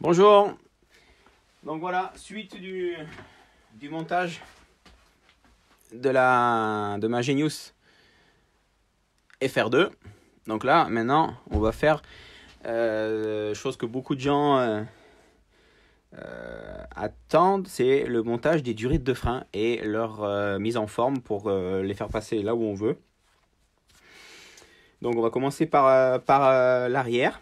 Bonjour. Donc voilà, suite du montage de ma Genius FR2. Donc là, maintenant, on va faire chose que beaucoup de gens attendent, c'est le montage des durites de frein et leur mise en forme pour les faire passer là où on veut. Donc on va commencer par l'arrière.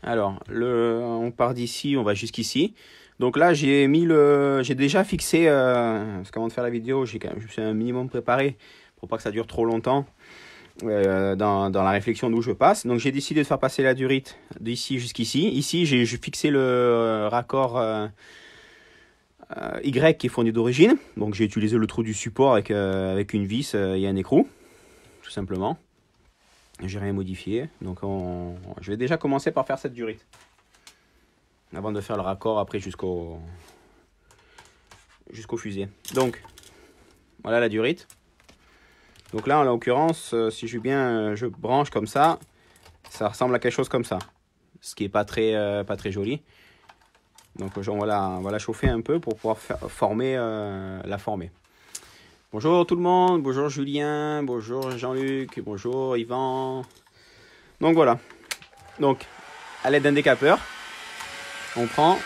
Alors, on part d'ici, on va jusqu'ici. Donc là, j'ai déjà fixé, parce qu'avant de faire la vidéo, je me suis un minimum préparé pour pas que ça dure trop longtemps dans la réflexion d'où je passe. Donc j'ai décidé de faire passer la durite d'ici jusqu'ici. Ici, j'ai fixé le raccord Y qui est fourni d'origine. Donc j'ai utilisé le trou du support avec une vis et un écrou, tout simplement. J'ai rien modifié. Donc je vais déjà commencer par faire cette durite avant de faire le raccord après jusqu'au fusée. Donc voilà la durite. Donc là en l'occurrence, si je branche comme ça ressemble à quelque chose comme ça, ce qui est pas très joli. Donc on va la chauffer un peu pour pouvoir la former. Bonjour tout le monde, bonjour Julien, bonjour Jean-Luc, bonjour Yvan. Donc voilà. Donc à l'aide d'un décapeur, on prend,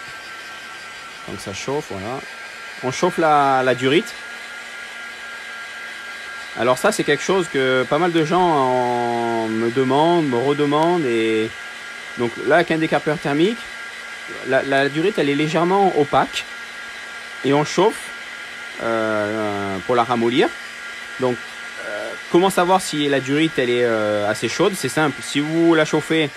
donc ça chauffe, voilà. On chauffe la durite. Alors ça, c'est quelque chose que pas mal de gens me redemandent. Et donc là, avec un décapeur thermique, la durite, elle est légèrement opaque. Et on chauffe pour la ramollir. Donc, comment savoir si la durite, elle est assez chaude? C'est simple. Si vous la chauffez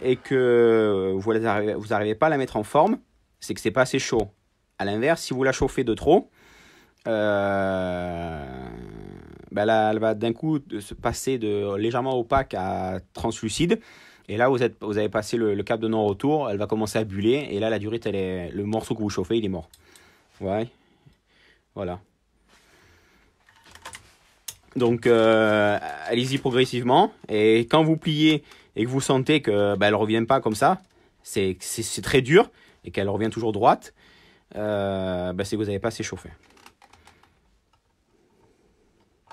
et que vous n'arrivez pas à la mettre en forme, c'est que c'est pas assez chaud. À l'inverse, si vous la chauffez de trop, là, elle va d'un coup se passer de légèrement opaque à translucide. Et là, vous avez passé le cap de non-retour, elle va commencer à buller. Et là, la durite, le morceau que vous chauffez, il est mort. Ouais. Voilà. Donc, allez-y progressivement. Et quand vous pliez et que vous sentez que elle ne revient pas comme ça, c'est très dur et qu'elle revient toujours droite, c'est que vous n'avez pas assez chauffé.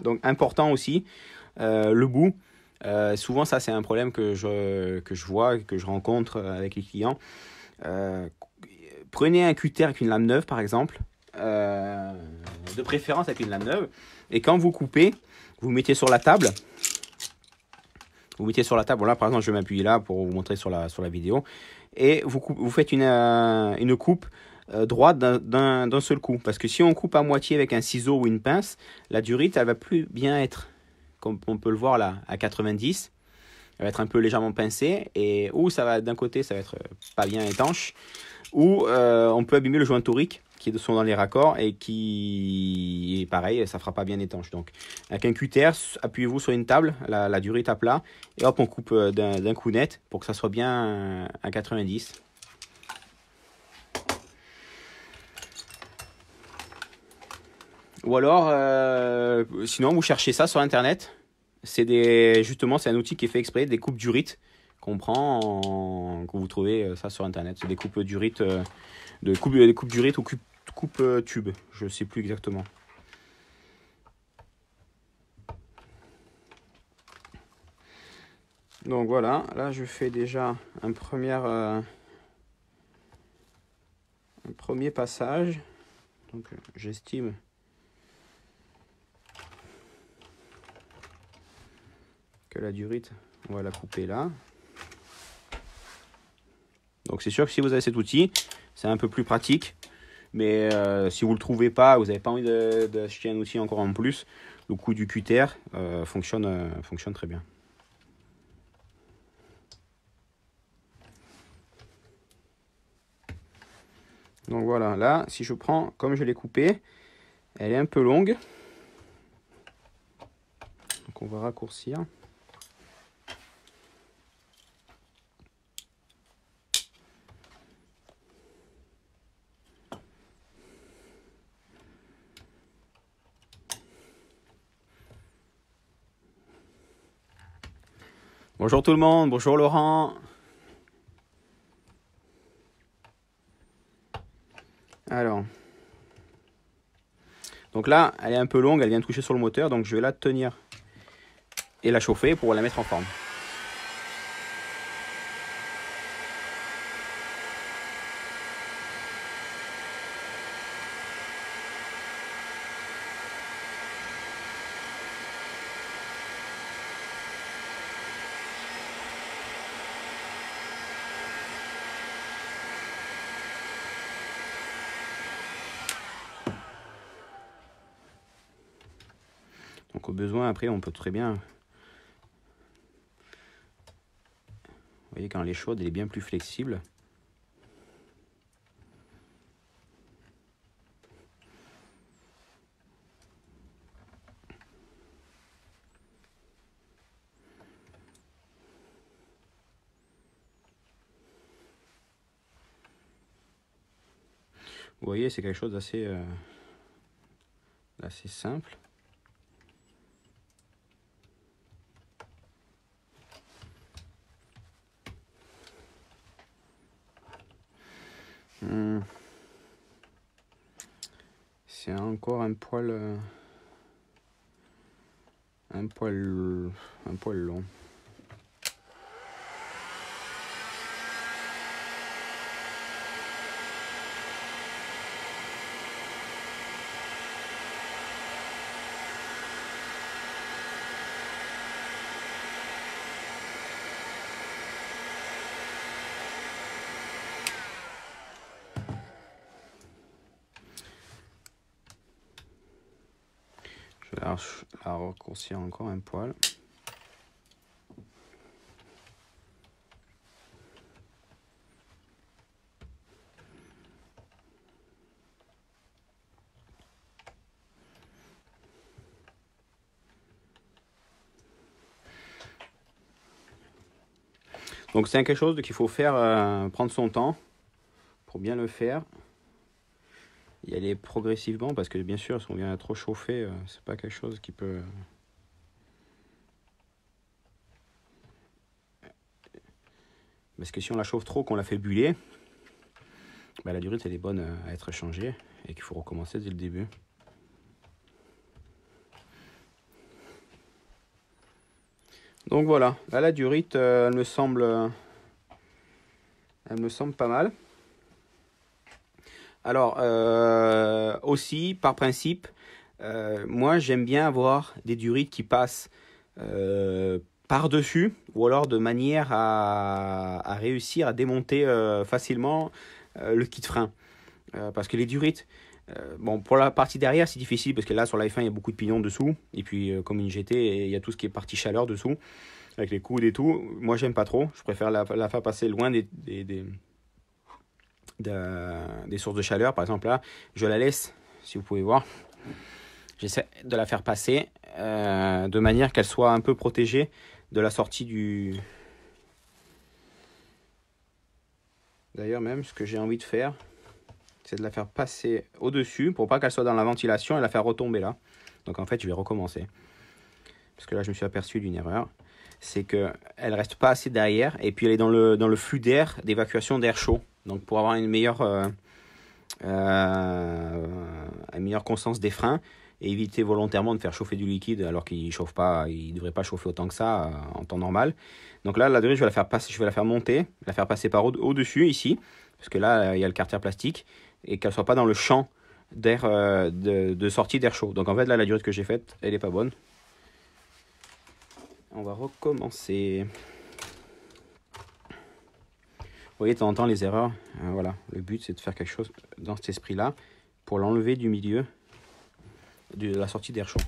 Donc, important aussi, le bout. Souvent, ça, c'est un problème que je vois, que je rencontre avec les clients. Prenez un cutter avec une lame neuve, par exemple. De préférence avec une lame neuve. Et quand vous coupez, vous mettez sur la table. Voilà, par exemple, je vais m'appuyer là pour vous montrer sur la vidéo. Et vous faites une coupe droite d'un seul coup. Parce que si on coupe à moitié avec un ciseau ou une pince, la durite, elle va plus bien être, comme on peut le voir là, à 90. Elle va être un peu légèrement pincée. Et ou d'un côté, ça va être pas bien étanche. Ou on peut abîmer le joint torique qui sont dans les raccords et qui, pareil, ça fera pas bien étanche. Donc, avec un cutter, appuyez-vous sur une table, la durite à plat, et hop, on coupe d'un coup net pour que ça soit bien à 90. Ou alors, sinon, vous cherchez ça sur Internet. Justement, c'est un outil qui est fait exprès, des coupes durite qu'on prend, que vous trouvez ça sur Internet. C'est des coupes durite, des coupes durite ou coupe tube, je sais plus exactement. Donc voilà, là je fais déjà un premier passage. Donc j'estime que la durite, on va la couper là. Donc c'est sûr que si vous avez cet outil, c'est un peu plus pratique. Mais si vous ne le trouvez pas, vous n'avez pas envie d'acheter un outil encore en plus, le coup du cutter fonctionne très bien. Donc voilà, là, si je prends, comme je l'ai coupé, elle est un peu longue. Donc on va raccourcir. Bonjour tout le monde, bonjour Laurent. Alors, donc là, elle est un peu longue, elle vient de toucher sur le moteur, donc je vais la tenir et la chauffer pour la mettre en forme. Donc au besoin, après, on peut très bien... Vous voyez, quand elle est chaude, elle est bien plus flexible. Vous voyez, c'est quelque chose d'assez simple. C'est encore un poil long. Je vais la raccourcir encore un poil. Donc c'est quelque chose qu'il faut faire, prendre son temps pour bien le faire. Y aller progressivement parce que bien sûr, si on vient trop chauffer, c'est pas quelque chose qui peut... Parce que si on la chauffe trop, qu'on la fait buller, bah, la durite elle est bonne à être changée et qu'il faut recommencer dès le début. Donc voilà, là la durite elle me semble pas mal. Alors aussi par principe, moi j'aime bien avoir des durites qui passent par-dessus ou alors de manière à réussir à démonter facilement le kit frein. Parce que les durites, bon, pour la partie derrière, c'est difficile parce que là, sur la F1, il y a beaucoup de pignons dessous. Et puis, comme une GT, il y a tout ce qui est partie chaleur dessous, avec les coudes et tout. Moi, j'aime pas trop. Je préfère la faire passer loin des sources de chaleur. Par exemple, là, je la laisse, si vous pouvez voir. J'essaie de la faire passer de manière qu'elle soit un peu protégée de la sortie du... D'ailleurs, même, ce que j'ai envie de faire, c'est de la faire passer au-dessus pour pas qu'elle soit dans la ventilation et la faire retomber là. Donc en fait, je vais recommencer. Parce que là, je me suis aperçu d'une erreur. C'est qu'elle reste pas assez derrière et puis elle est dans le flux d'air, d'évacuation d'air chaud. Donc pour avoir une meilleure constance des freins et éviter volontairement de faire chauffer du liquide alors qu'il ne chauffe pas, il ne devrait pas chauffer autant que ça en temps normal. Donc là, la durée, je vais la faire passer, je vais la faire monter, la faire passer par au-dessus ici, parce que là, il y a le carter plastique, et qu'elle ne soit pas dans le champ d'air de sortie d'air chaud. Donc en fait, là, la durée que j'ai faite, elle n'est pas bonne. On va recommencer. Vous voyez, de temps en temps, les erreurs. Voilà, le but, c'est de faire quelque chose dans cet esprit-là pour l'enlever du milieu de la sortie d'air chaud.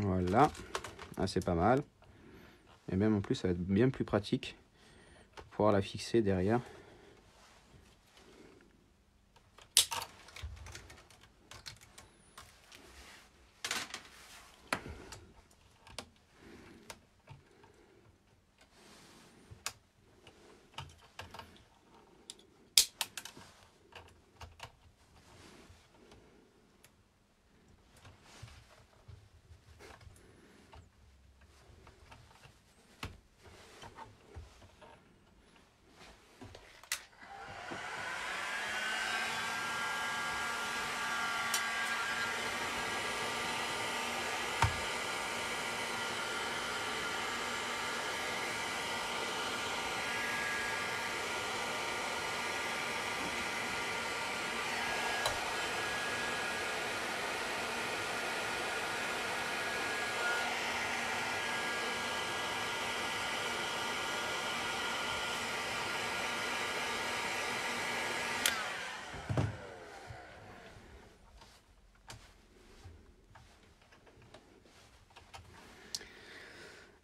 Voilà, ah, c'est pas mal. Et même en plus, ça va être bien plus pratique pour pouvoir la fixer derrière.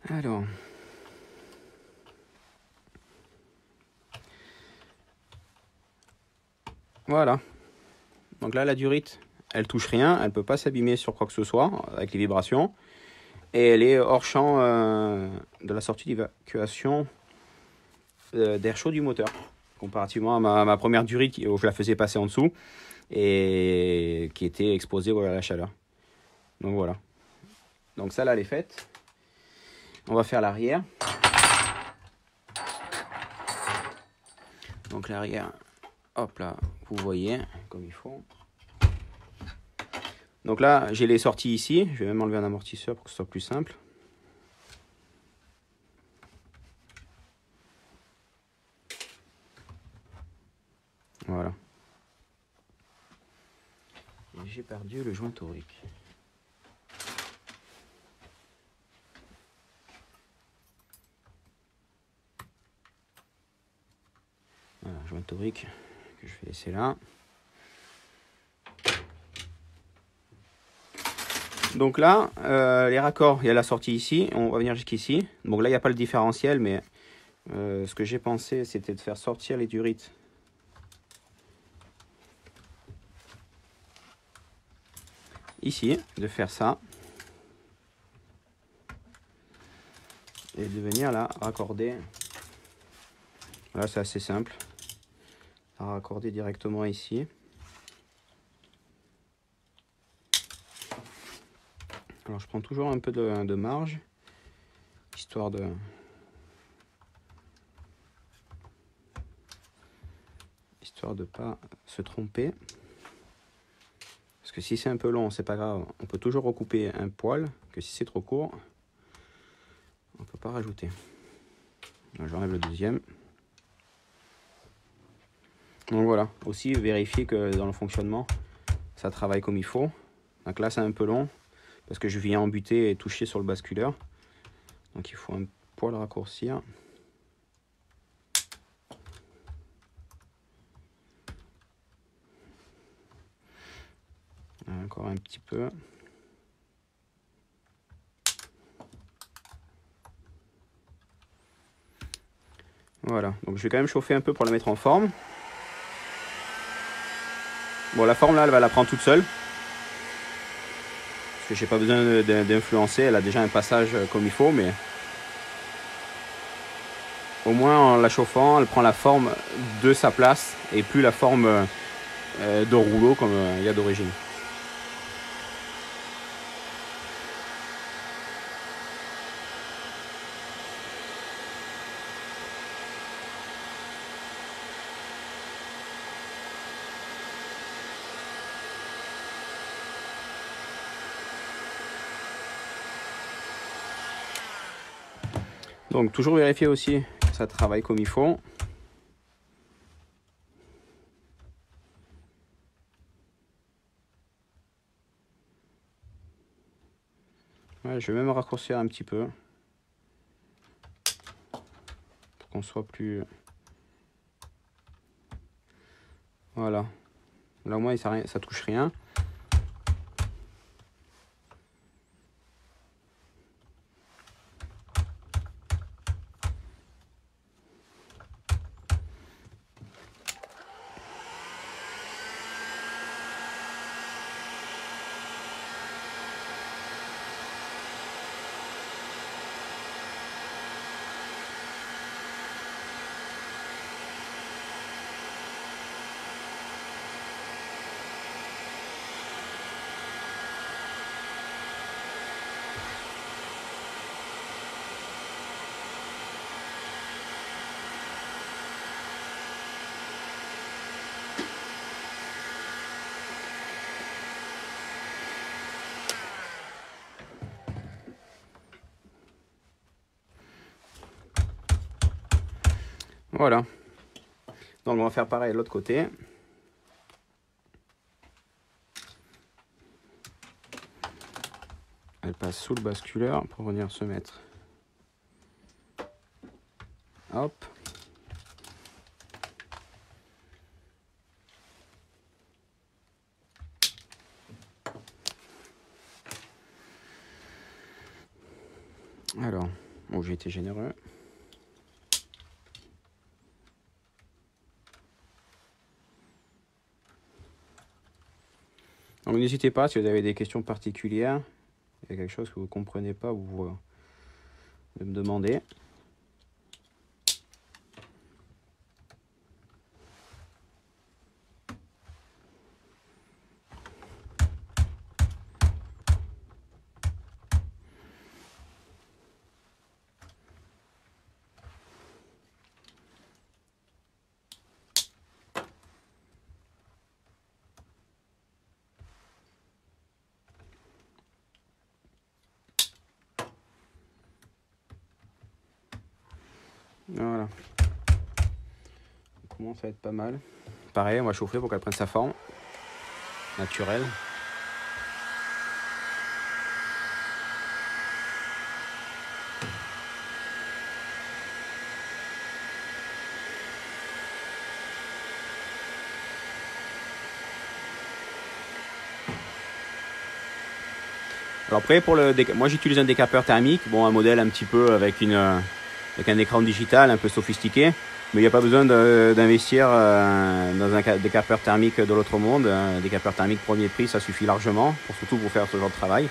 Alors, voilà. Donc là, la durite, elle touche rien, elle peut pas s'abîmer sur quoi que ce soit avec les vibrations. Et elle est hors champ de la sortie d'évacuation d'air chaud du moteur. Comparativement à ma première durite où je la faisais passer en dessous et qui était exposée à la chaleur. Donc voilà. Donc ça là, elle est faite. On va faire l'arrière. Donc l'arrière, hop là, vous voyez comme il faut. Donc là, j'ai les sorties ici. Je vais même enlever un amortisseur pour que ce soit plus simple. Voilà. Et j'ai perdu le joint torique. Voilà, joint torique que je vais laisser là. Donc là, les raccords, il y a la sortie ici, on va venir jusqu'ici. Donc là, il n'y a pas le différentiel, mais ce que j'ai pensé, c'était de faire sortir les durites. Ici, de faire ça. Et de venir là, raccorder. Là, c'est assez simple. À raccorder directement ici. Alors je prends toujours un peu de marge, histoire de pas se tromper. Parce que si c'est un peu long, c'est pas grave, on peut toujours recouper un poil, que si c'est trop court, on peut pas rajouter. J'enlève le deuxième. Donc voilà, aussi vérifier que dans le fonctionnement, ça travaille comme il faut. Donc là c'est un peu long, parce que je viens embuter et toucher sur le basculeur. Donc il faut un poil raccourcir. Encore un petit peu. Voilà, donc je vais quand même chauffer un peu pour la mettre en forme. Bon, la forme là, elle va la prendre toute seule. Parce que j'ai pas besoin d'influencer, elle a déjà un passage comme il faut, mais au moins en la chauffant, elle prend la forme de sa place et plus la forme de rouleau comme il y a d'origine. Donc toujours vérifier aussi que ça travaille comme il faut. Ouais, je vais même raccourcir un petit peu pour qu'on soit plus... Voilà. Là au moins ça touche rien. Voilà. Donc on va faire pareil de l'autre côté. Elle passe sous le basculeur pour venir se mettre. Hop. Alors, bon, j'ai été généreux. Donc n'hésitez pas si vous avez des questions particulières, il y a quelque chose que vous ne comprenez pas, vous de me demander. Voilà. Ça commence à être pas mal. Pareil, on va chauffer pour qu'elle prenne sa forme naturelle. Alors après, moi j'utilise un décapeur thermique, bon, un modèle un petit peu avec un écran digital un peu sophistiqué, mais il n'y a pas besoin d'investir dans un décapeur thermique de l'autre monde. Un décapeur thermique premier prix, ça suffit largement, surtout pour faire ce genre de travail.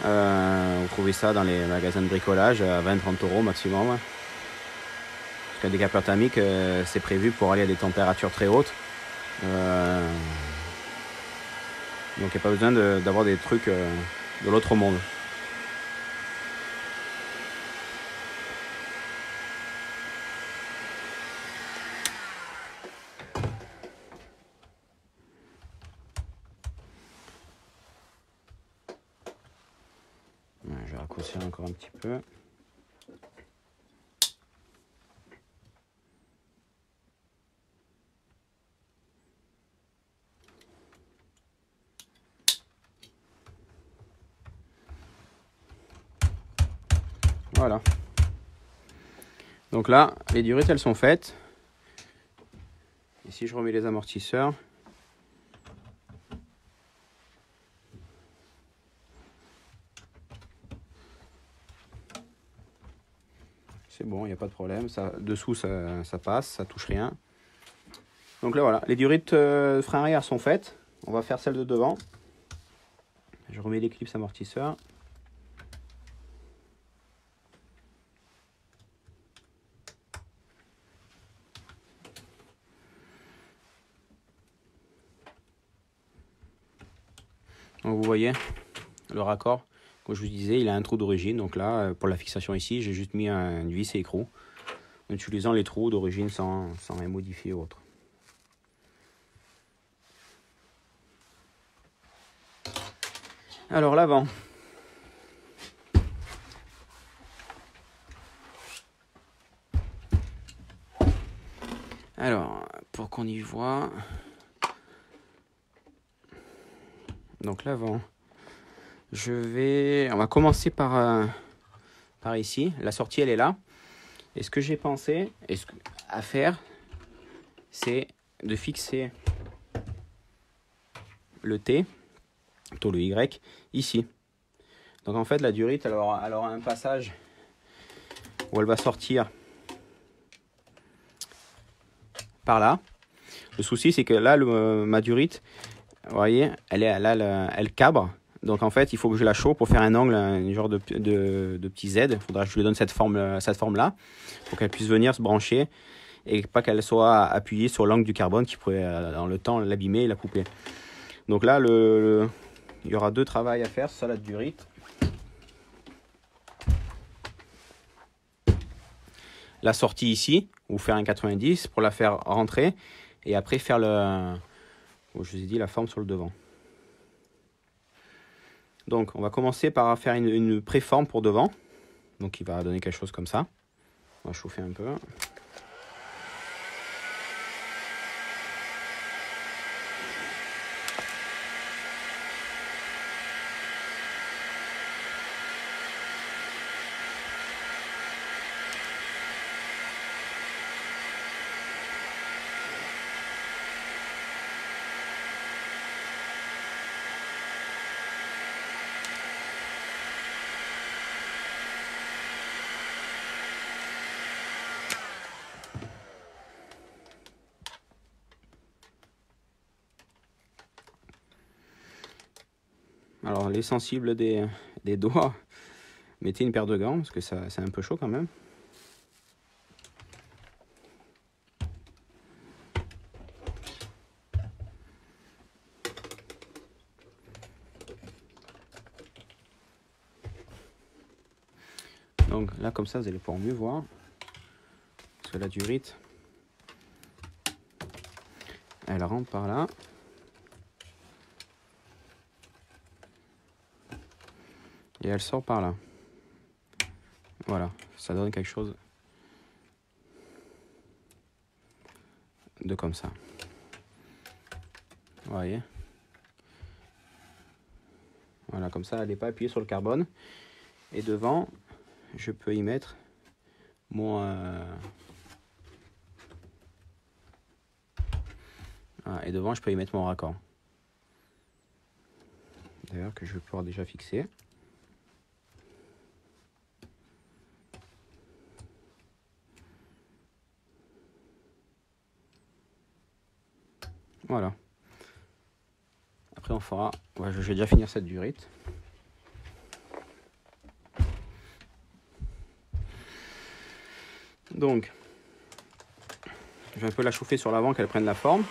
Vous trouvez ça dans les magasins de bricolage à 20-30 € maximum. Parce qu'un décapeur thermique, c'est prévu pour aller à des températures très hautes. Donc il n'y a pas besoin d'avoir des trucs de l'autre monde. Je vais raccourcir encore un petit peu. Voilà. Donc là, les durites, elles sont faites. Ici, je remets les amortisseurs. C'est bon, il n'y a pas de problème. Ça, dessous, ça passe, ça touche rien. Donc là, voilà. Les durites frein arrière sont faites. On va faire celle de devant. Je remets les clips amortisseurs. Donc vous voyez le raccord, comme je vous disais, il a un trou d'origine. Donc là, pour la fixation ici, j'ai juste mis une vis et écrou, en utilisant les trous d'origine sans rien modifier ou autre. Alors l'avant. Alors, pour qu'on y voit. Donc l'avant. On va commencer par ici. La sortie, elle est là. Et ce que j'ai pensé à faire, c'est de fixer le T, plutôt le Y, ici. Donc en fait, la durite, elle aura un passage où elle va sortir par là. Le souci, c'est que là, ma durite, vous voyez, elle cabre. Donc en fait, il faut que je la chauffe pour faire un angle, un genre de petit Z. Il faudra que je lui donne cette forme-là pour qu'elle puisse venir se brancher et pas qu'elle soit appuyée sur l'angle du carbone qui pourrait, dans le temps, l'abîmer et la couper. Donc là, il y aura deux travaux à faire, ça la durite. La sortie ici, ou faire un 90 pour la faire rentrer et après faire je vous ai dit la forme sur le devant. Donc on va commencer par faire une préforme pour devant, donc il va donner quelque chose comme ça. On va chauffer un peu. Alors les sensibles des doigts, mettez une paire de gants parce que c'est un peu chaud quand même. Donc là comme ça vous allez pouvoir mieux voir. Parce que la durite, elle rentre par là. Et elle sort par là. Voilà, ça donne quelque chose de comme ça. Vous voyez? Voilà, comme ça, elle n'est pas appuyée sur le carbone. Et devant, je peux y mettre mon... Ah, et devant, je peux y mettre mon raccord. D'ailleurs, que je vais pouvoir déjà fixer. Voilà. Après, on fera... Ouais, je vais déjà finir cette durite. Donc, je vais un peu la chauffer sur l'avant, qu'elle prenne la forme.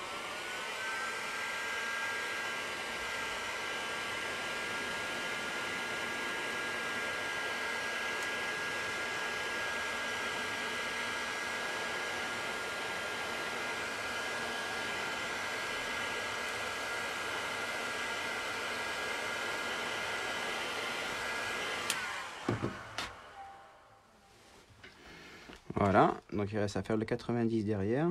Voilà, donc il reste à faire le 90 derrière.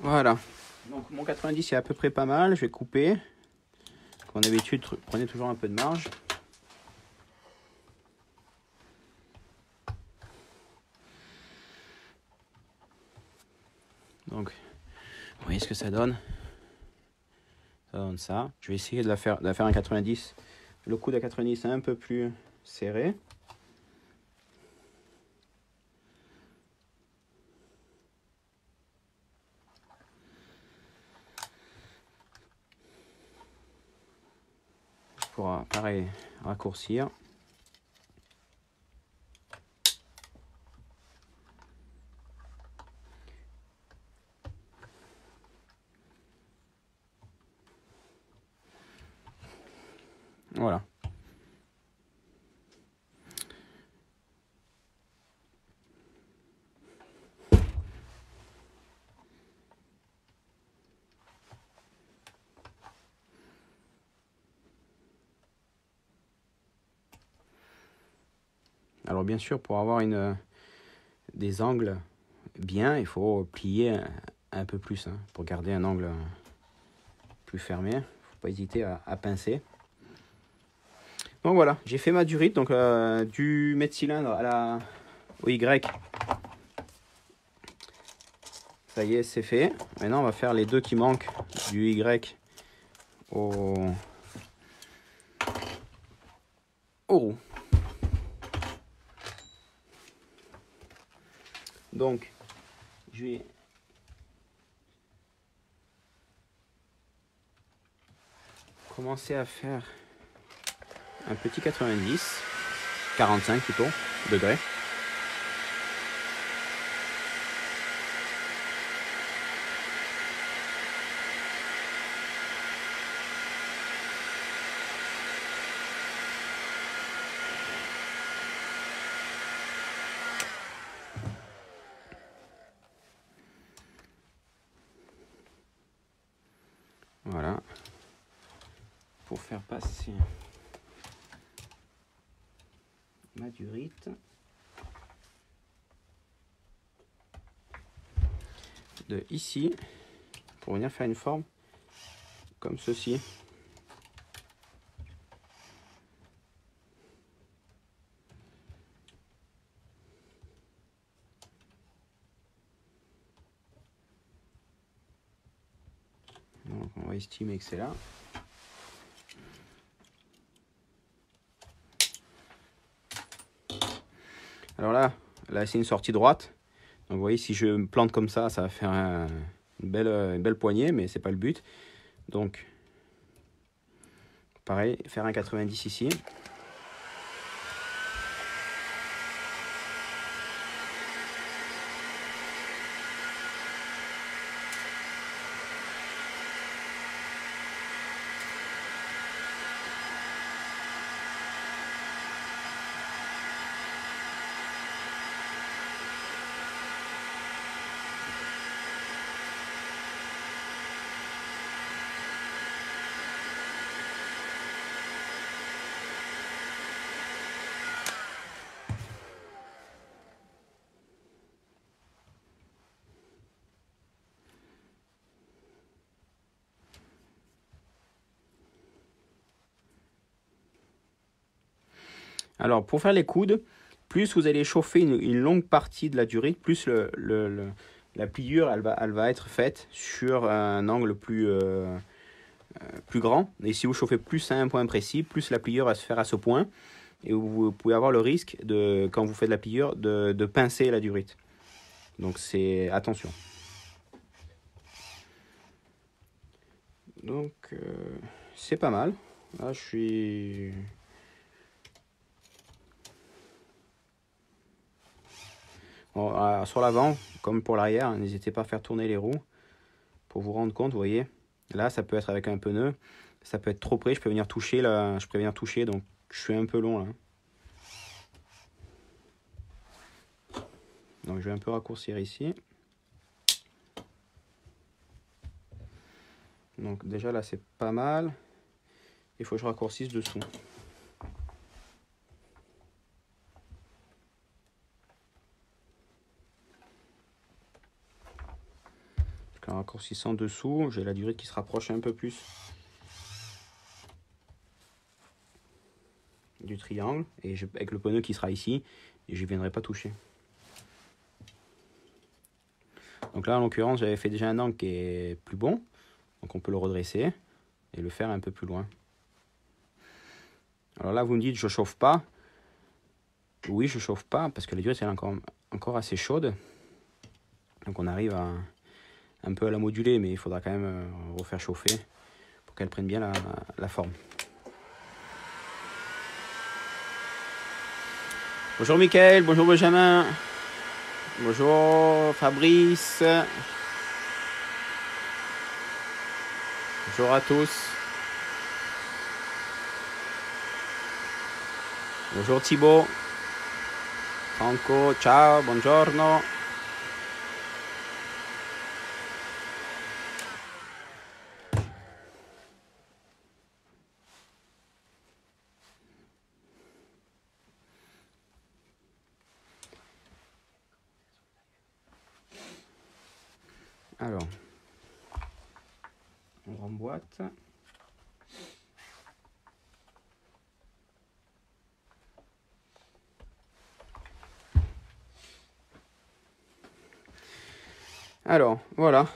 Voilà, donc mon 90 est à peu près pas mal, je vais couper. Comme d'habitude, prenez toujours un peu de marge. Donc, vous voyez ce que ça donne. Ça donne ça. Je vais essayer de la faire un 90. Le coude à 90 est un peu plus serré. Je pourrai, pareil, raccourcir. Voilà. Alors bien sûr, pour avoir des angles bien, il faut plier un peu plus, hein, pour garder un angle plus fermé. Il ne faut pas hésiter à pincer. Donc voilà, j'ai fait ma durite, donc du mètre cylindre au Y. Ça y est, c'est fait. Maintenant, on va faire les deux qui manquent, du Y au roux. Donc, je vais commencer à faire un petit 90, 45 plutôt, degrés. pour faire passer ma durite de ici pour venir faire une forme comme ceci. Donc on va estimer que c'est là. Alors là c'est une sortie droite. Donc vous voyez, si je me plante comme ça va faire une belle poignée, mais c'est pas le but. Donc pareil, faire un 90 ici. Alors, pour faire les coudes, plus vous allez chauffer une longue partie de la durite, plus la pliure elle va être faite sur un angle plus grand. Et si vous chauffez plus à un point précis, plus la pliure va se faire à ce point. Et vous pouvez avoir le risque, quand vous faites la pliure, de pincer la durite. Donc, c'est attention. Donc, c'est pas mal. Là, je suis... Bon, alors, sur l'avant, comme pour l'arrière, n'hésitez pas à faire tourner les roues pour vous rendre compte, vous voyez. Là, ça peut être avec un pneu, ça peut être trop près, je peux venir toucher, là, donc je suis un peu long là. Donc je vais un peu raccourcir ici. Donc déjà là, c'est pas mal. Il faut que je raccourcisse dessous. En raccourcissant dessous, j'ai la durite qui se rapproche un peu plus du triangle et avec le pneu qui sera ici, et je ne viendrai pas toucher. Donc là en l'occurrence j'avais fait déjà un angle qui est plus bon, donc on peut le redresser et le faire un peu plus loin. Alors là vous me dites je chauffe pas. Oui, je chauffe pas parce que la durite est encore assez chaude, donc on arrive un peu à la moduler, mais il faudra quand même refaire chauffer pour qu'elle prenne bien la forme. Bonjour Mickaël, bonjour Benjamin, bonjour Fabrice, bonjour à tous, bonjour Thibaut, Franco, ciao, buongiorno. Alors, on remboîte. Alors, voilà.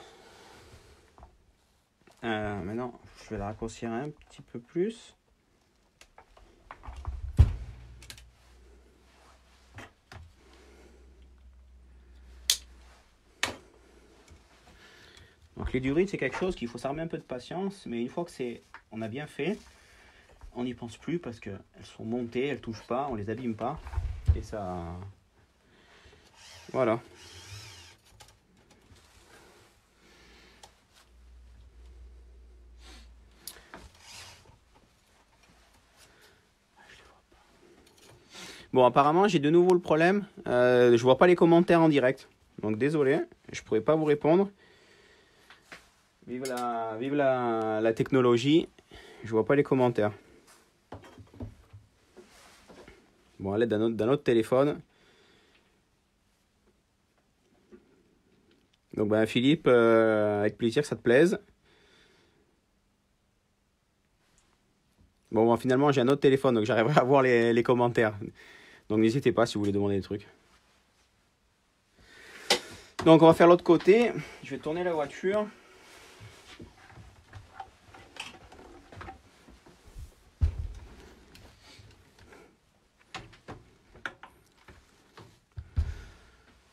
Maintenant, je vais la raccourcir un petit peu plus. Donc les durites, c'est quelque chose qu'il faut s'armer un peu de patience, mais une fois que on a bien fait, on n'y pense plus parce qu'elles sont montées, elles touchent pas, on les abîme pas. Et ça... Voilà. Bon, apparemment, j'ai de nouveau le problème. Je vois pas les commentaires en direct. Donc désolé, je pourrais pas vous répondre. Vive la technologie. Je vois pas les commentaires. Bon, à l'aide d'un autre téléphone. Donc, ben, Philippe, avec plaisir que ça te plaise. Bon, finalement, j'ai un autre téléphone, donc j'arriverai à voir les commentaires. Donc, n'hésitez pas si vous voulez demander des trucs. Donc, on va faire l'autre côté. Je vais tourner la voiture.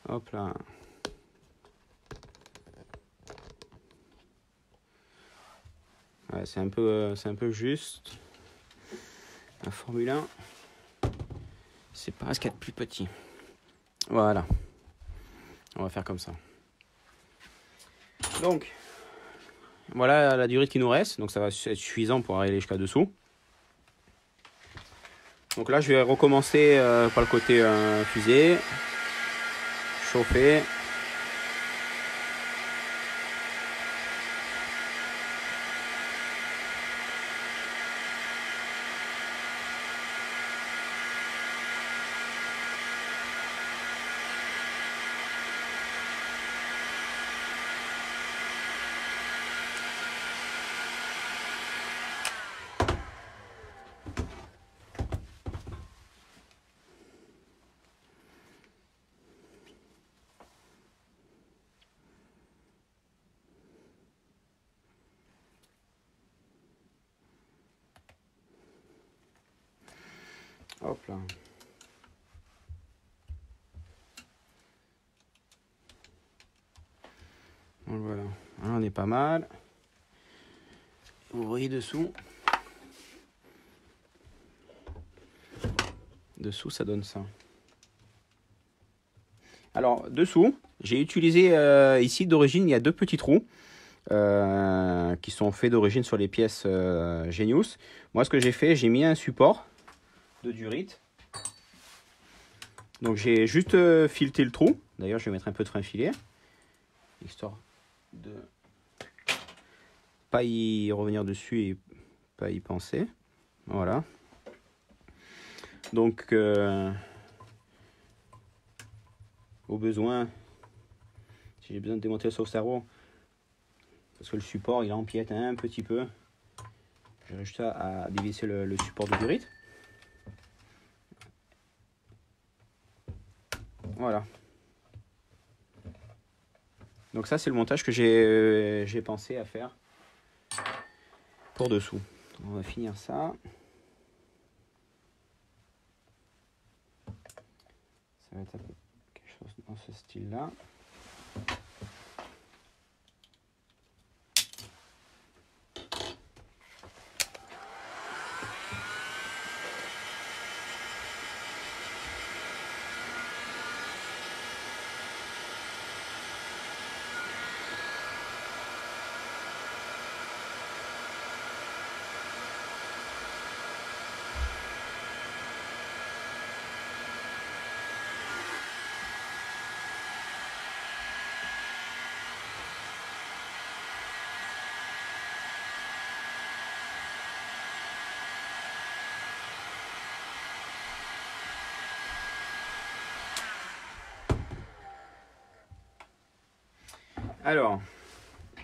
Hop là. Ouais, c'est un peu juste. La Formule 1, c'est pas ce qu'il y a de plus petit. Voilà. On va faire comme ça. Donc, voilà la durée qui nous reste. Donc, ça va être suffisant pour arriver jusqu'à dessous. Donc là, je vais recommencer par le côté fusée. Chauffer. Hop là. Donc voilà. Là, on est pas mal. Vous voyez dessous. Dessous, ça donne ça. Alors, dessous, j'ai utilisé ici d'origine, il y a 2 petits trous qui sont faits d'origine sur les pièces Genius. Moi, ce que j'ai fait, j'ai mis un support de durite. Donc, j'ai juste fileté le trou. D'ailleurs, je vais mettre un peu de frein filé, histoire de pas y revenir dessus et pas y penser. Voilà. Donc, au besoin, si j'ai besoin de démonter le sauve-cerveau, parce que le support il empiète un petit peu, j'ai juste à dévisser le support de durite. Voilà. Donc ça c'est le montage que j'ai pensé à faire pour dessous. On va finir ça. Ça va être quelque chose dans ce style-là. Alors,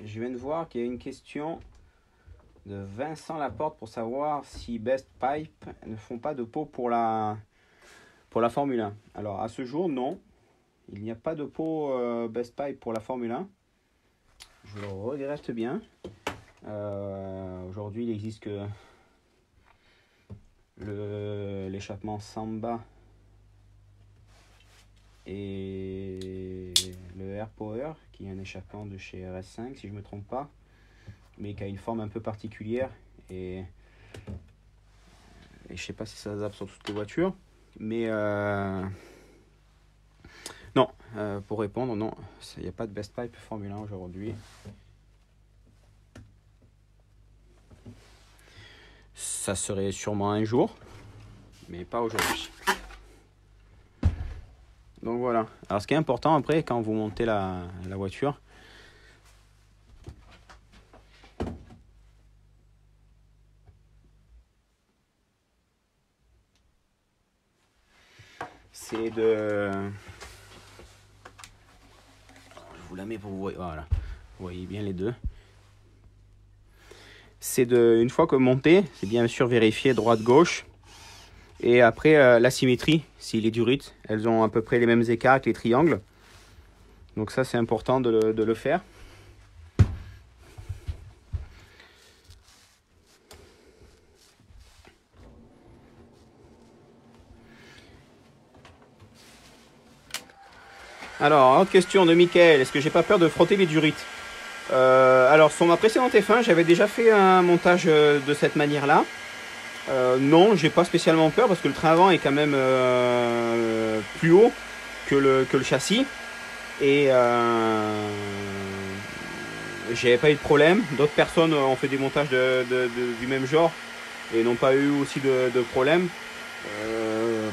je viens de voir qu'il y a une question de Vincent Laporte pour savoir si Best Pipe ne font pas de pot pour la Formule 1. Alors, à ce jour, non. Il n'y a pas de pot Best Pipe pour la Formule 1. Je le regrette bien. Aujourd'hui, il n'existe que l'échappement Samba et le Air Power, qui est un échappement de chez RS5, si je ne me trompe pas, mais qui a une forme un peu particulière et je ne sais pas si ça s'adapte sur toutes les voitures, mais non, pour répondre, non, il n'y a pas de Best Pipe Formule 1 aujourd'hui. Ça serait sûrement un jour, mais pas aujourd'hui. Donc voilà. Alors ce qui est important après, quand vous montez la voiture, c'est de... Je vous la mets pour vous voir. Voilà. Vous voyez bien les deux. C'est de... Une fois que monté, c'est bien sûr vérifier droite-gauche. Et après, la symétrie, si les durites, elles ont à peu près les mêmes écarts que les triangles. Donc ça, c'est important de le faire. Alors, autre question de Mickaël. Est-ce que j'ai pas peur de frotter les durites? Alors, sur ma précédente F1, j'avais déjà fait un montage de cette manière-là. Non, j'ai pas spécialement peur parce que le train avant est quand même plus haut que le châssis. Et j'avais pas eu de problème. D'autres personnes ont fait des montages du même genre et n'ont pas eu aussi de problème.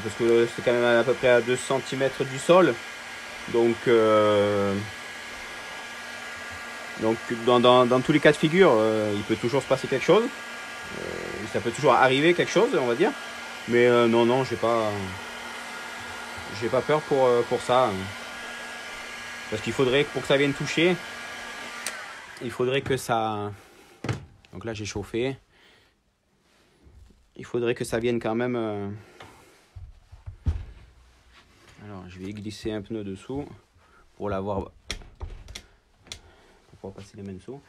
Parce que c'est quand même à peu près à 2 cm du sol. Donc dans tous les cas de figure, il peut toujours se passer quelque chose. Ça peut toujours arriver quelque chose, on va dire. Mais non, j'ai pas peur pour ça. Parce qu'il faudrait, pour que ça vienne toucher, il faudrait que ça... Donc là, j'ai chauffé. Il faudrait que ça vienne quand même... Alors, je vais glisser un pneu dessous pour l'avoir... Pour pouvoir passer les mains dessous.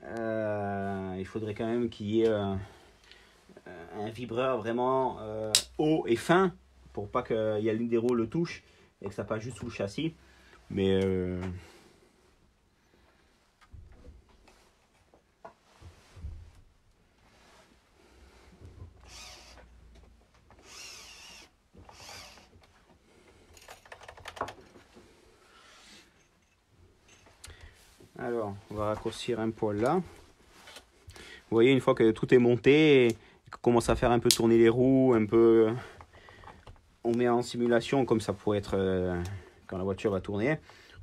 Il faudrait quand même qu'il y ait un vibreur vraiment haut et fin pour pas qu'il y ait l'une des roues le touche et que ça passe juste sous le châssis. Mais alors, on va raccourcir un poil là. Vous voyez, une fois que tout est monté et qu'on commence à faire un peu tourner les roues, un peu, on met en simulation comme ça pourrait être quand la voiture va tourner.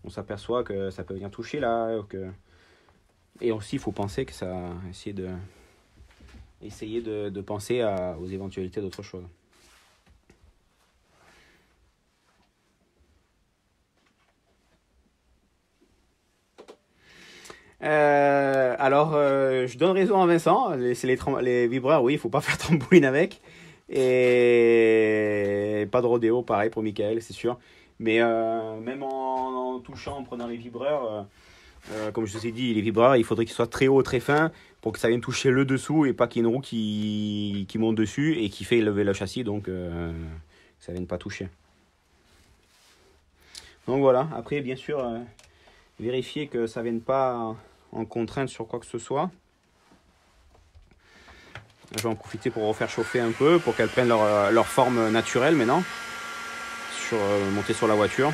On s'aperçoit que ça peut venir toucher là. Et aussi, il faut penser que ça, essayer de penser aux éventualités d'autre chose. Je donne raison à Vincent. C'est les vibreurs, oui, il faut pas faire trampoline avec. Et pas de rodéo, pareil pour Mickaël, c'est sûr. Mais même en touchant, en prenant les vibreurs, comme je vous ai dit, les vibreurs, il faudrait qu'ils soient très hauts, très fins pour que ça vienne toucher le dessous et pas qu'il y ait une roue qui monte dessus et qui fait lever le châssis, donc ça vienne pas toucher. Donc voilà, après bien sûr, vérifier que ça vienne pas en contrainte sur quoi que ce soit. Je vais en profiter pour refaire chauffer un peu pour qu'elles prennent leur forme naturelle maintenant, monter sur la voiture.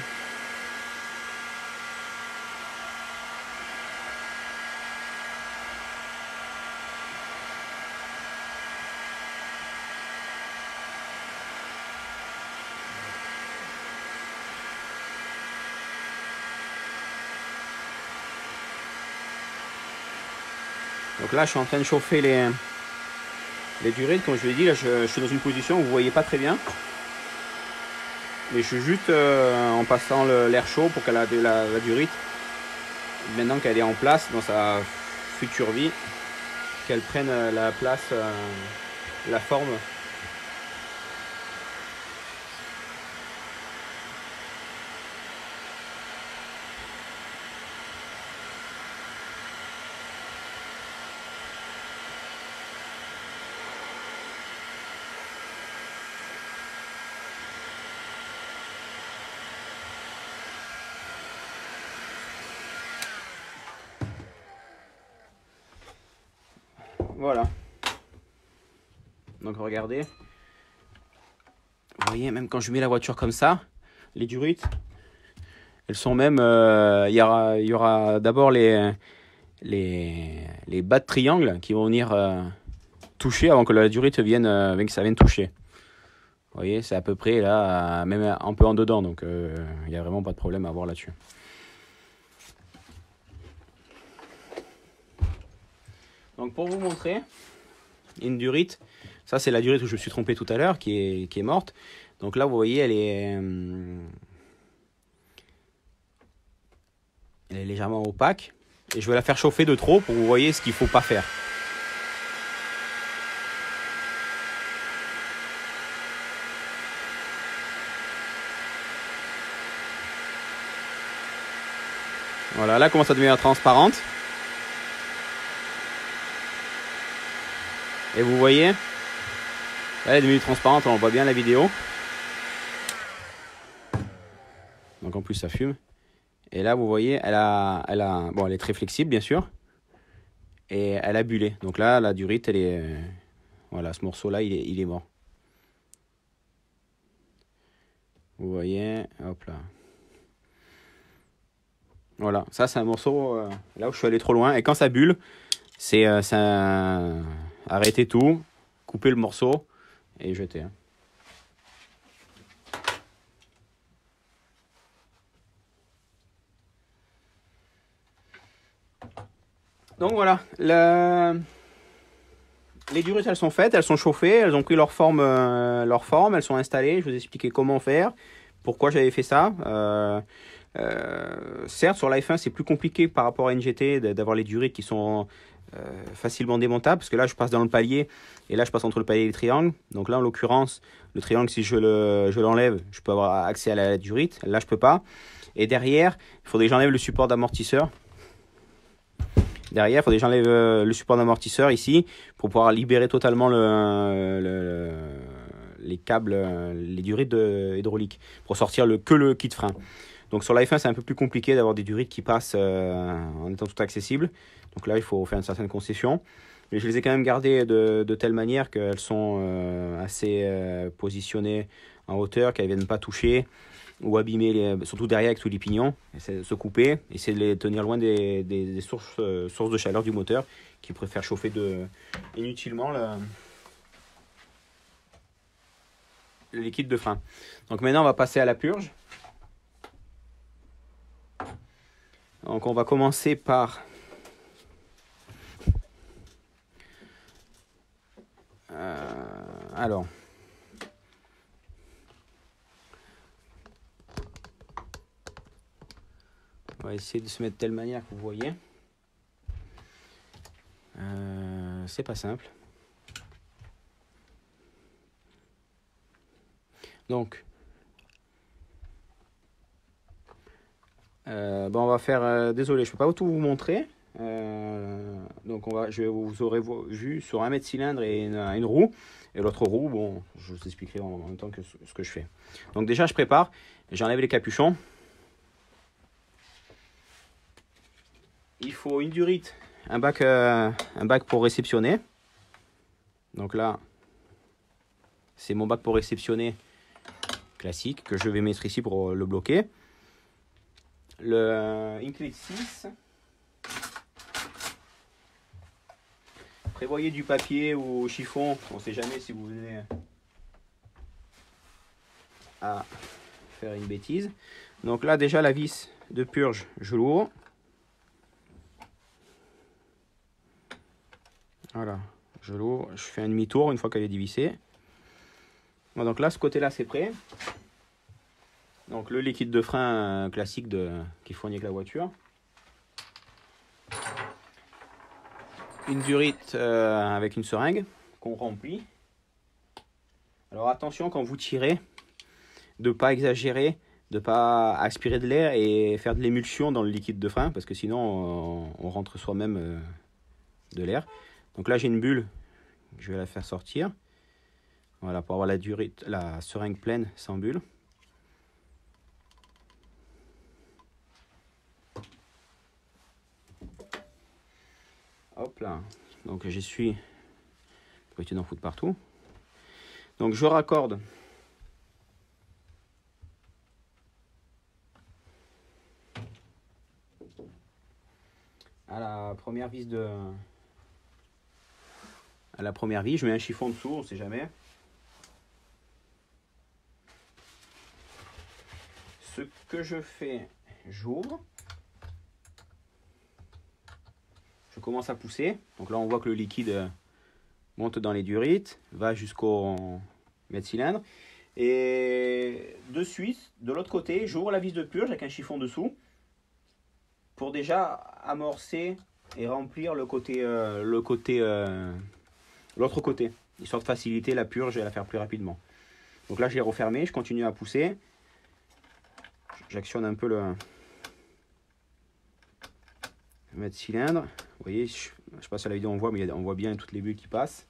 Donc là, je suis en train de chauffer les durites. Comme je l'ai dit, là, je suis dans une position où vous ne voyez pas très bien. Mais je suis juste en passant l'air chaud pour qu'elle ait la durite, maintenant qu'elle est en place dans sa future vie, qu'elle prenne la place, la forme. Voilà. Donc regardez. Vous voyez, même quand je mets la voiture comme ça, les durites, elles sont même... Il y aura d'abord les bas de triangle qui vont venir toucher avant que la durite vienne, que ça vienne toucher. Vous voyez, c'est à peu près là, même un peu en dedans. Donc il n'y a vraiment pas de problème à avoir là-dessus. Donc pour vous montrer une durite, ça c'est la durite où je me suis trompé tout à l'heure, qui est morte. Donc là, vous voyez, elle est légèrement opaque. Et je vais la faire chauffer de trop pour que vous voyez ce qu'il ne faut pas faire. Voilà, là, elle commence à devenir transparente. Et vous voyez, là, elle est devenue transparente, on voit bien la vidéo. Donc en plus, ça fume. Et là, vous voyez, bon, elle est très flexible, bien sûr. Et elle a bullé. Donc là, la durite, elle est... voilà, ce morceau-là, il est mort. Vous voyez, hop là. Voilà, ça c'est un morceau là où je suis allé trop loin. Et quand ça bulle, c'est arrêter tout, couper le morceau et jeter. Hein. Donc voilà, les durites elles sont faites, elles sont chauffées, elles ont pris leur forme, elles sont installées. Je vous ai expliqué comment faire, pourquoi j'avais fait ça. Certes, sur l'iPhone, c'est plus compliqué par rapport à NGT d'avoir les durites qui sont facilement démontables, parce que là, je passe dans le palier, et là, je passe entre le palier et le triangle. Donc là, en l'occurrence, le triangle, si je l'enlève, je peux avoir accès à la durite. Là, je peux pas. Et derrière, il faudrait que j'enlève le support d'amortisseur. Derrière, il faudrait que j'enlève le support d'amortisseur ici, pour pouvoir libérer totalement les câbles, les durites hydrauliques, pour sortir que le kit frein. Donc sur l'iPhone, c'est un peu plus compliqué d'avoir des durites qui passent en étant tout accessibles. Donc là, il faut faire une certaine concession. Mais je les ai quand même gardées de telle manière qu'elles sont assez positionnées en hauteur, qu'elles ne viennent pas toucher ou abîmer, surtout derrière avec tous les pignons. Essayer de se couper, essayer de les tenir loin des sources de chaleur du moteur qui préfèrent chauffer inutilement le liquide de frein. Donc maintenant, on va passer à la purge. Donc on va commencer par alors on va essayer de se mettre de telle manière que vous voyez. C'est pas simple. Donc bon, on va faire désolé, je peux pas tout vous montrer. Donc vous aurez vu sur un mètre cylindre et une roue, et l'autre roue, bon, je vous expliquerai en même temps que ce que je fais. Donc déjà, je prépare, j'enlève les capuchons. Il faut une durite, un bac pour réceptionner. Donc là, c'est mon bac pour réceptionner classique que je vais mettre ici pour le bloquer. Une clé de 6. Prévoyez du papier ou chiffon, on ne sait jamais si vous venez à faire une bêtise. Donc là déjà la vis de purge, je l'ouvre. Voilà, je l'ouvre, je fais un demi-tour une fois qu'elle est dévissée. Bon, donc là ce côté-là c'est prêt. Donc le liquide de frein classique qui fournit avec la voiture. Une durite avec une seringue qu'on remplit. Alors attention quand vous tirez, de ne pas exagérer, de ne pas aspirer de l'air et faire de l'émulsion dans le liquide de frein, parce que sinon on rentre soi-même de l'air. Donc là j'ai une bulle, je vais la faire sortir. Voilà, pour avoir la seringue pleine sans bulle. Hop là, donc j'essuie pour éviter d'en foutre partout. Donc je raccorde à la première vis je mets un chiffon dessous, on ne sait jamais. Ce que je fais, j'ouvre. Je commence à pousser. Donc là, on voit que le liquide monte dans les durites, va jusqu'au mètre cylindre. Et de suite, de l'autre côté, j'ouvre la vis de purge avec un chiffon dessous pour déjà amorcer et remplir l'autre côté, histoire de faciliter la purge et la faire plus rapidement. Donc là, je l'ai refermé, je continue à pousser. J'actionne un peu le mètre cylindre. Vous voyez, je sais pas si à la vidéo on voit, mais on voit bien toutes les bulles qui passent.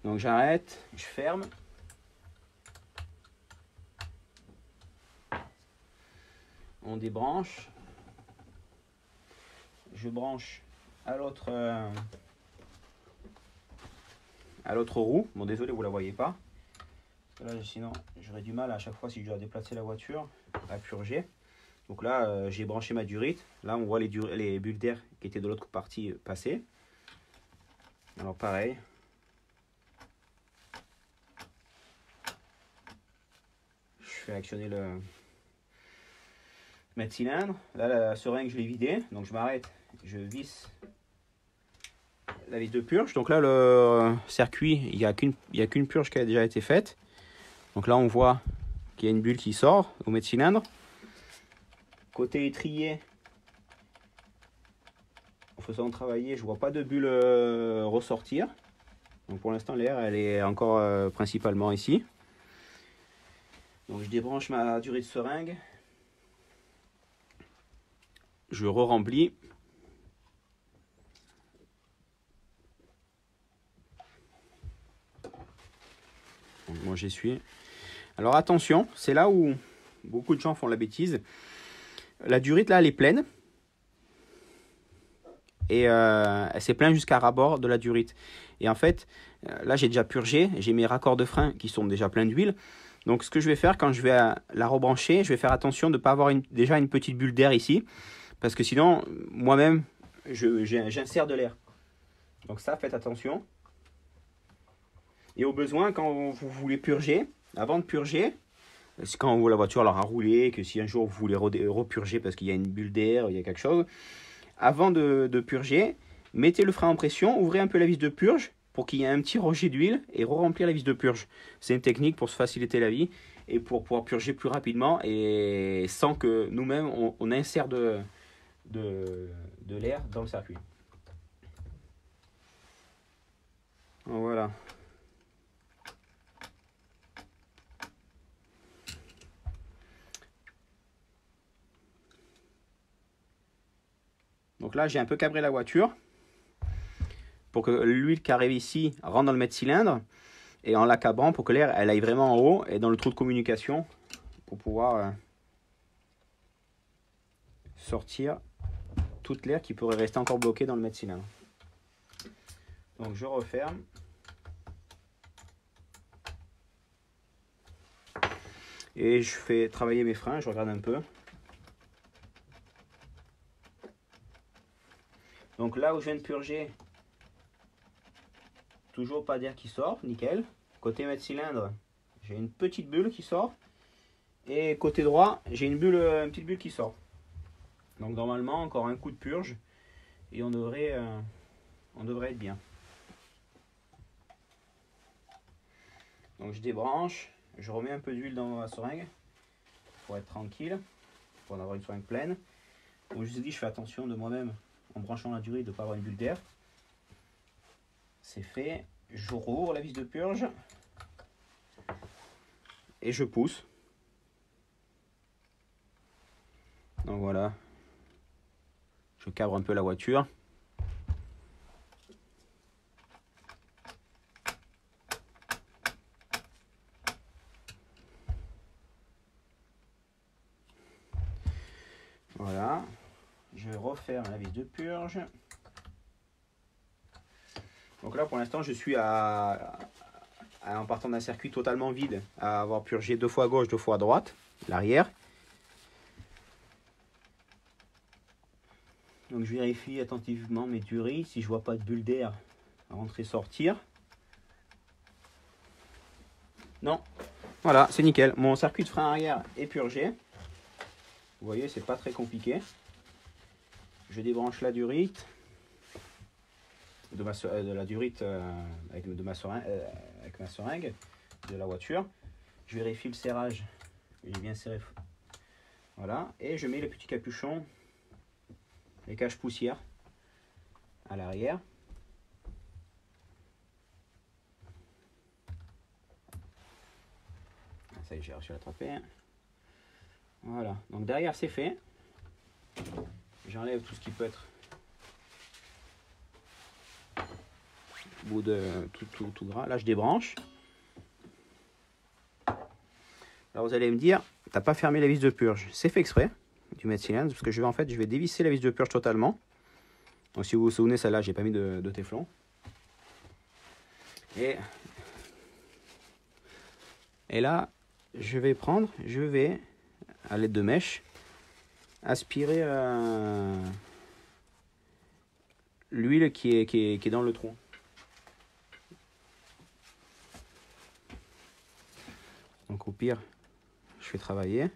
Donc j'arrête, je ferme. On débranche. Je branche à l'autre roue. Bon, désolé, vous la voyez pas. Là, sinon, j'aurais du mal à chaque fois si je dois déplacer la voiture à purger. Donc là, j'ai branché ma durite. Là, on voit les bulles d'air qui étaient de l'autre partie passer. Alors pareil. Je fais actionner le mètre cylindre. Là, la seringue, je l'ai vidée. Donc je m'arrête. Je visse la vis de purge. Donc là, le circuit, il n'y a qu'une purge qui a déjà été faite. Donc là, on voit qu'il y a une bulle qui sort au mètre cylindre. Côté étrier, en faisant travailler, je vois pas de bulle ressortir. Donc pour l'instant, l'air, elle est encore principalement ici. Donc je débranche ma durée de seringue. Je re-remplis. Donc moi j'essuie. Alors attention, c'est là où beaucoup de gens font la bêtise. La durite là, elle est pleine. Et elle s'est pleine jusqu'à ras-bord de la durite. Et en fait, là j'ai déjà purgé. J'ai mes raccords de frein qui sont déjà pleins d'huile. Donc ce que je vais faire quand je vais la rebrancher, je vais faire attention de ne pas avoir déjà une petite bulle d'air ici. Parce que sinon, moi-même, j'insère de l'air. Donc ça, faites attention. Et au besoin, quand vous voulez purger, avant de purger, c'est quand la voiture leur a roulé, que si un jour vous voulez repurger parce qu'il y a une bulle d'air, il y a quelque chose, avant de purger, mettez le frein en pression, ouvrez un peu la vis de purge pour qu'il y ait un petit rejet d'huile et re-remplir la vis de purge. C'est une technique pour se faciliter la vie et pour pouvoir purger plus rapidement et sans que nous-mêmes on insère de l'air dans le circuit. Voilà. Donc là, j'ai un peu cabré la voiture pour que l'huile qui arrive ici rentre dans le mètre cylindre et en la cabrant pour que l'air elle aille vraiment en haut et dans le trou de communication pour pouvoir sortir toute l'air qui pourrait rester encore bloqué dans le mètre cylindre. Donc je referme. Et je fais travailler mes freins, je regarde un peu. Donc là où je viens de purger, toujours pas d'air qui sort, nickel. Côté mètre cylindre, j'ai une petite bulle qui sort. Et côté droit, j'ai une petite bulle qui sort. Donc normalement, encore un coup de purge. Et on devrait être bien. Donc je débranche, je remets un peu d'huile dans ma seringue pour être tranquille, pour en avoir une seringue pleine. Comme je vous ai dit, je fais attention de moi-même en branchant la durée de ne pas avoir une bulle d'air. C'est fait, je rouvre la vis de purge et je pousse. Donc voilà, je cabre un peu la voiture. Voilà, je referme la vis de purge. Donc là pour l'instant je suis en partant d'un circuit totalement vide, à avoir purgé 2 fois à gauche, 2 fois à droite, l'arrière. Donc je vérifie attentivement mes durées, si je vois pas de bulle d'air rentrer sortir. Non, voilà, c'est nickel. Mon circuit de frein arrière est purgé. Vous voyez, c'est pas très compliqué. Je débranche la durite. de la durite avec ma seringue de la voiture. Je vérifie le serrage. J'ai bien serré. Voilà. Et je mets le petit capuchon, les caches poussière à l'arrière. Ça y est, j'ai réussi à l'attraper. Voilà. Donc derrière, c'est fait. J'enlève tout ce qui peut être au bout de tout gras. Là, je débranche. Alors vous allez me dire, t'as pas fermé la vis de purge. C'est fait exprès du mètre cylindre parce que je vais dévisser la vis de purge totalement. Donc si vous vous souvenez, celle-là, j'ai pas mis de téflon. Et là, je vais à l'aide de mèche aspirer l'huile qui est dans le trou. Donc au pire, je fais travailler.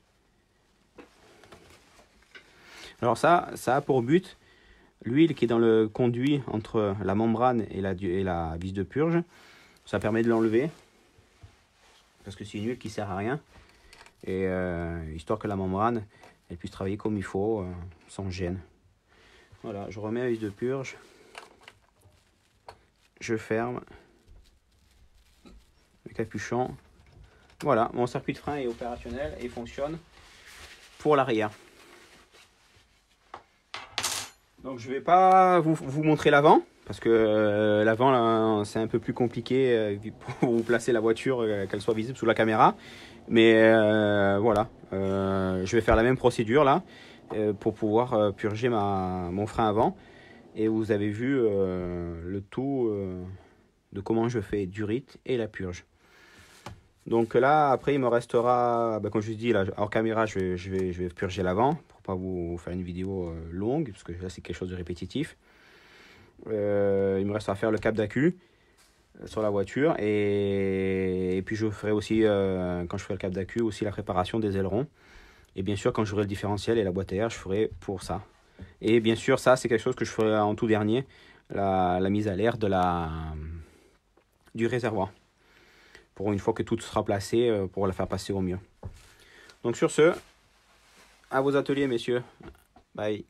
Alors ça a pour but, l'huile qui est dans le conduit entre la membrane et la vis de purge, ça permet de l'enlever. Parce que c'est une huile qui sert à rien. Et histoire que la membrane, elle puisse travailler comme il faut, sans gêne. Voilà, je remets la vis de purge. Je ferme le capuchon. Voilà, mon circuit de frein est opérationnel et fonctionne pour l'arrière. Donc je vais pas vous montrer l'avant parce que l'avant c'est un peu plus compliqué pour vous placer la voiture, qu'elle soit visible sous la caméra. Mais voilà, je vais faire la même procédure là pour pouvoir purger mon frein avant. Et vous avez vu le tout de comment je fais durite et la purge. Donc là, après, il me restera, comme je vous dis, là, hors caméra, je vais purger l'avant pour pas vous faire une vidéo longue, parce que là, c'est quelque chose de répétitif. Il me reste à faire le cap d'accu sur la voiture, et puis je ferai aussi, quand je ferai le cap d'accu, aussi la préparation des ailerons. Et bien sûr, quand j'aurai le différentiel et la boîte à air, je ferai pour ça. Et bien sûr, ça, c'est quelque chose que je ferai en tout dernier, la mise à l'air du réservoir. Pour une fois que tout sera placé, pour la faire passer au mieux. Donc sur ce, à vos ateliers, messieurs. Bye.